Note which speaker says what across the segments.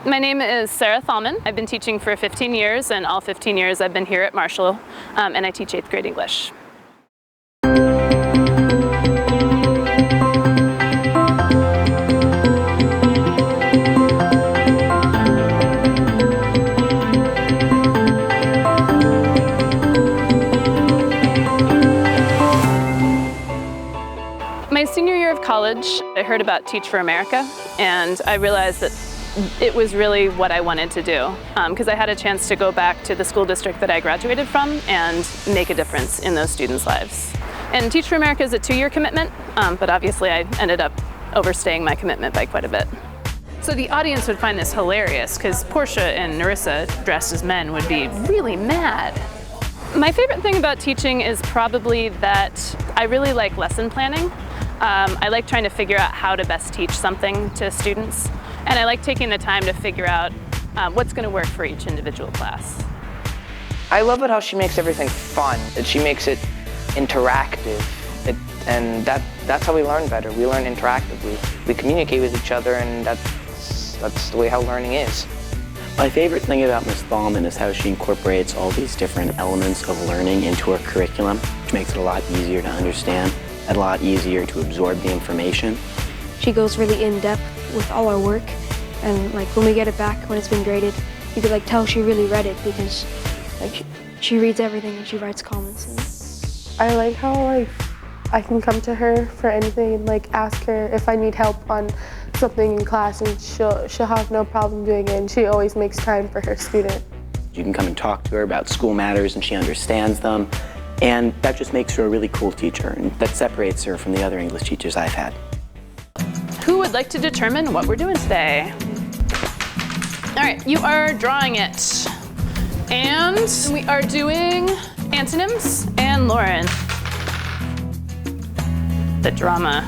Speaker 1: My name is Sarah Thalman. I've been teaching for 15 years, and all 15 years I've been here at Marshall, and I teach 8th grade English. My senior year of college, I heard about Teach for America, and I realized that it was really what I wanted to do, because I had a chance to go back to the school district that I graduated from and make a difference in those students' lives. And Teach for America is a 2-year commitment, but obviously I ended up overstaying my commitment by quite a bit. So the audience would find this hilarious, because Portia and Narissa, dressed as men, would be really mad. My favorite thing about teaching is probably that I really like lesson planning. I like trying to figure out how to best teach something to students, and I like taking the time to figure out what's going to work for each individual class.
Speaker 2: I love it how she makes everything fun, that she makes it interactive, and that's how we learn better. We learn interactively. We communicate with each other, and that's the way how learning is.
Speaker 3: My favorite thing about Ms. Thalman is how she incorporates all these different elements of learning into her curriculum, which makes it a lot easier to understand, and a lot easier to absorb the information.
Speaker 4: She goes really in-depth with all our work, and like when we get it back, when it's been graded, you could like tell she really read it, because like she reads everything and she writes comments.
Speaker 5: I like how I can come to her for anything and like ask her if I need help on something in class, and she'll have no problem doing it, and she always makes time for her student.
Speaker 3: You can come and talk to her about school matters and she understands them, and that just makes her a really cool teacher, and that separates her from the other English teachers I've had.
Speaker 1: Who would like to determine what we're doing today? All right, you are drawing it. And we are doing antonyms, and Lauren. The drama.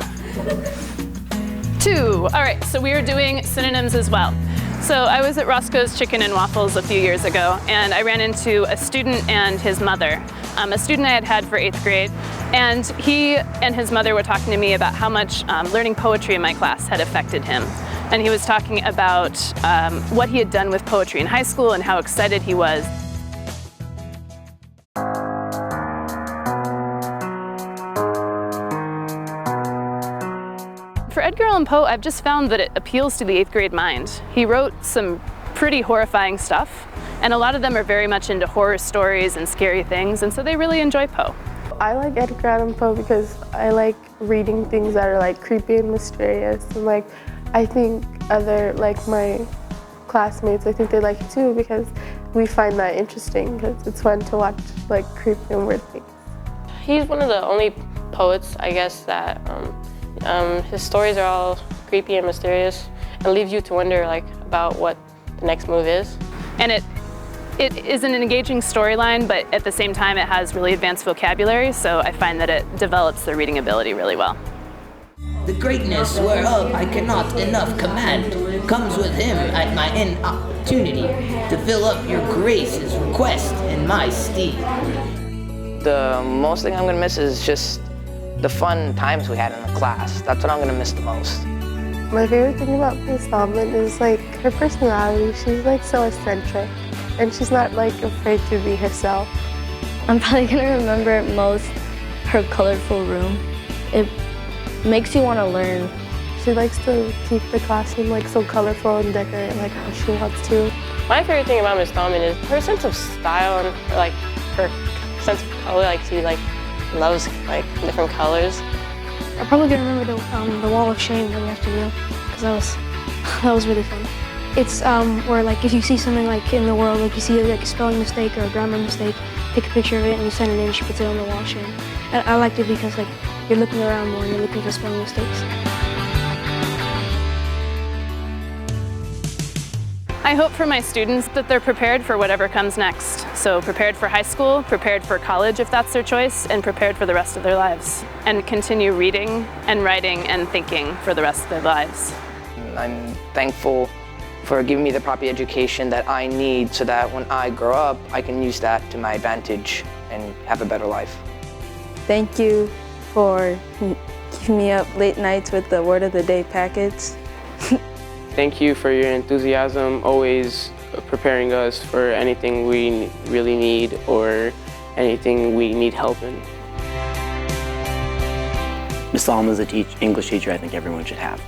Speaker 1: 2. All right, so we are doing synonyms as well. So I was at Roscoe's Chicken and Waffles a few years ago, and I ran into a student and his mother, a student I had had for 8th grade, and he and his mother were talking to me about how much learning poetry in my class had affected him. And he was talking about what he had done with poetry in high school and how excited he was. For Edgar Allan Poe, I've just found that it appeals to the 8th grade mind. He wrote some pretty horrifying stuff, and a lot of them are very much into horror stories and scary things, and so they really enjoy Poe.
Speaker 5: I like Edgar Allan Poe because I like reading things that are like creepy and mysterious, and like I think other, like my classmates, I think they like it too, because we find that interesting, because it's fun to watch like creepy and weird things.
Speaker 6: He's one of the only poets, I guess, that his stories are all creepy and mysterious and leave you to wonder like about what the next move is. And it is an engaging storyline, but at the same time it has really advanced vocabulary, so I find that it develops the reading ability really well.
Speaker 7: The greatness whereof I cannot enough command comes with him at my opportunity to fill up your grace's request in my stead.
Speaker 2: The most thing I'm gonna miss is just the fun times we had in the class. That's what I'm gonna miss the most.
Speaker 5: My favorite thing about Ms. Thalman is like her personality. She's like so eccentric, and she's not like afraid to be herself.
Speaker 8: I'm probably gonna remember most her colorful room. It makes you want to learn.
Speaker 5: She likes to keep the classroom like so colorful and decorate like how she wants to.
Speaker 6: My favorite thing about Ms. Thalman is her sense of style and like her sense of color. Like she loves like different colors.
Speaker 4: I'm probably gonna remember the wall of shame that we have to do, because that was really fun. It's where like if you see something like in the world, like you see like a spelling mistake or a grammar mistake, take a picture of it and you send it in. She puts it on the wall of shame. And I liked it because like you're looking around more and you're looking for spelling mistakes.
Speaker 1: I hope for my students that they're prepared for whatever comes next. So prepared for high school, prepared for college if that's their choice, and prepared for the rest of their lives. And continue reading and writing and thinking for the rest of their lives.
Speaker 2: I'm thankful for giving me the proper education that I need so that when I grow up, I can use that to my advantage and have a better life.
Speaker 9: Thank you for keeping me up late nights with the Word of the Day packets.
Speaker 10: Thank you for your enthusiasm, always preparing us for anything we really need or anything we need help in.
Speaker 3: Ms. Thalmann is an English teacher I think everyone should have.